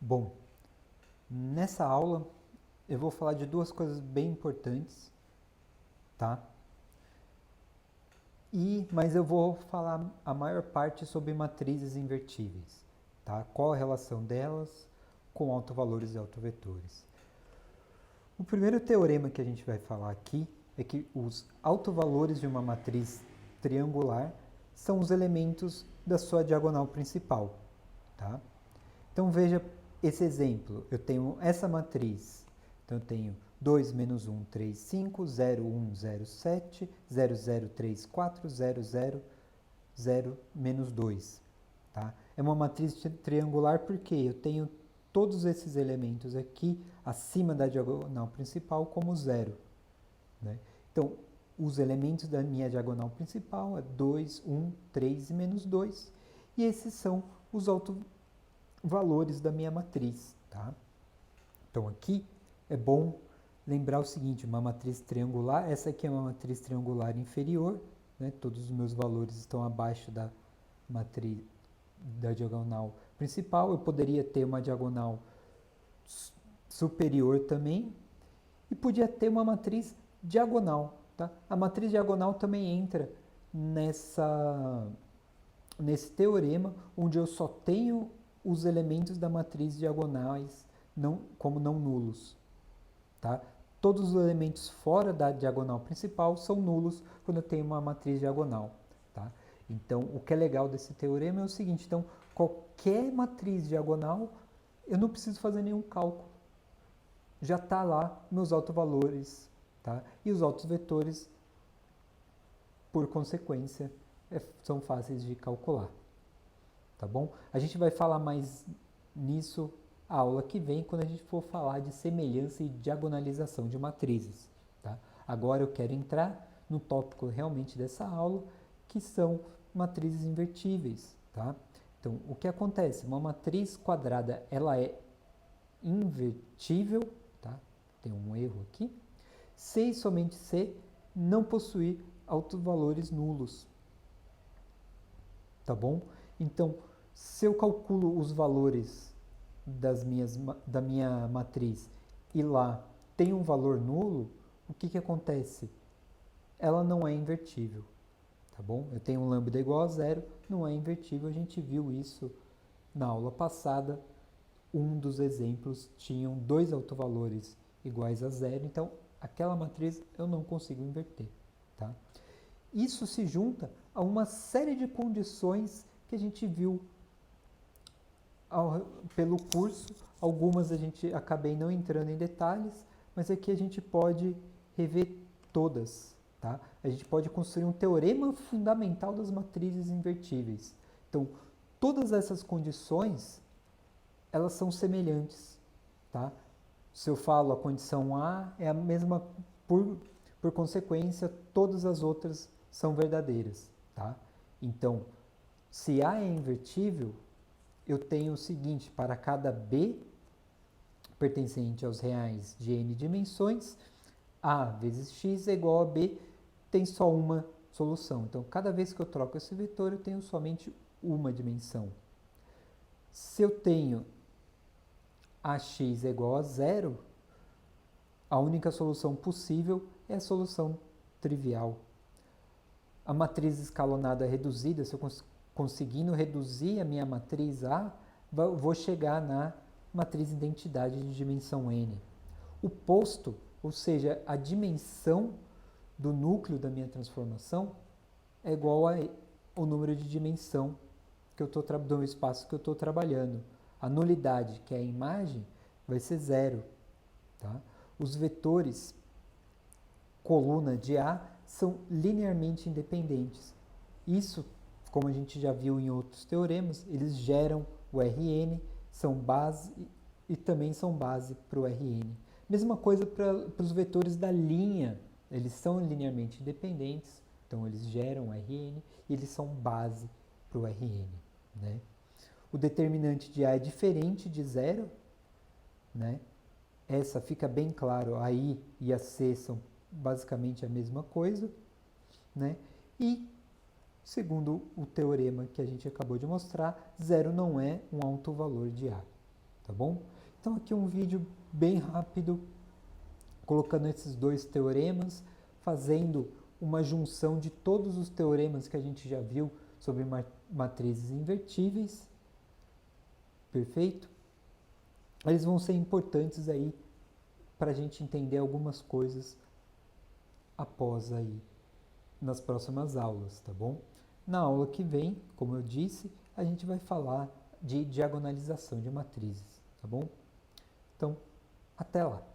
Bom, nessa aula eu vou falar de duas coisas bem importantes, tá? Mas eu vou falar a maior parte sobre matrizes invertíveis, tá? Qual a relação delas com autovalores e autovetores. O primeiro teorema que a gente vai falar aqui é que os autovalores de uma matriz triangular são os elementos da sua diagonal principal, tá? Então veja esse exemplo. Eu tenho essa matriz. Então eu tenho 2, menos 1, 3, 5, 0, 1, 0, 7, 0, 0, 3, 4, 0, 0, 0, menos 2. Tá? É uma matriz triangular porque eu tenho todos esses elementos aqui acima da diagonal principal como zero. Né? Então, os elementos da minha diagonal principal é 2, 1, 3 e menos 2. E esses são os valores da minha matriz, tá? Então aqui é bom lembrar o seguinte, uma matriz triangular, essa aqui é uma matriz triangular inferior, né? Todos os meus valores estão abaixo da matriz da diagonal principal. Eu poderia ter uma diagonal superior também e podia ter uma matriz diagonal, tá? A matriz diagonal também entra nesse teorema onde eu só tenho os elementos da matriz diagonais como não nulos. Tá? Todos os elementos fora da diagonal principal são nulos quando eu tenho uma matriz diagonal. Tá? Então, o que é legal desse teorema é o seguinte, então, qualquer matriz diagonal, eu não preciso fazer nenhum cálculo. Já está lá meus autovalores. Tá? E os autovetores, por consequência, são fáceis de calcular. Tá bom? A gente vai falar mais nisso a aula que vem, quando a gente for falar de semelhança e diagonalização de matrizes. Tá? Agora eu quero entrar no tópico realmente dessa aula, que são matrizes invertíveis. Tá? Então, o que acontece? Uma matriz quadrada, ela é invertível, tá? Tem um erro aqui, se e somente se não possuir autovalores nulos. Tá bom? Então, se eu calculo os valores da minha matriz e lá tem um valor nulo, o que acontece? Ela não é invertível, tá bom? Eu tenho um lambda igual a zero, não é invertível, a gente viu isso na aula passada. Um dos exemplos tinham dois autovalores iguais a zero, então aquela matriz eu não consigo inverter, tá? Isso se junta a uma série de condições que a gente viu pelo curso. Algumas a gente acabei não entrando em detalhes, mas aqui a gente pode rever todas. Tá? A gente pode construir um teorema fundamental das matrizes invertíveis. Então, todas essas condições, elas são semelhantes. Tá? Se eu falo a condição A, é a mesma, por consequência, todas as outras são verdadeiras. Tá? Então, se A é invertível, eu tenho o seguinte, para cada B pertencente aos reais de n dimensões, A vezes x é igual a B, tem só uma solução. Então, cada vez que eu troco esse vetor, eu tenho somente uma dimensão. Se eu tenho AX é igual a zero, a única solução possível é a solução trivial. A matriz escalonada reduzida, se eu conseguindo reduzir a minha matriz A, vou chegar na matriz identidade de dimensão n. O posto, ou seja, a dimensão do núcleo da minha transformação, é igual ao número de dimensão que eu estou do espaço que eu estou trabalhando. A nulidade, que é a imagem, vai ser zero. Tá? Os vetores coluna de A são linearmente independentes. Isso, como a gente já viu em outros teoremas, eles geram o Rn, são base e também são base para o Rn. Mesma coisa para os vetores da linha, eles são linearmente independentes, então eles geram Rn e eles são base para o Rn. Né? O determinante de A é diferente de zero, né? Essa fica bem claro, a I e a C são basicamente a mesma coisa, né? E, segundo o teorema que a gente acabou de mostrar, zero não é um autovalor de A. tá bom? Então aqui um vídeo bem rápido, colocando esses dois teoremas, fazendo uma junção de todos os teoremas que a gente já viu sobre matrizes invertíveis, perfeito? Eles vão ser importantes aí para a gente entender algumas coisas após aí nas próximas aulas, tá bom? Na aula que vem, como eu disse, a gente vai falar de diagonalização de matrizes, tá bom? Então, até lá!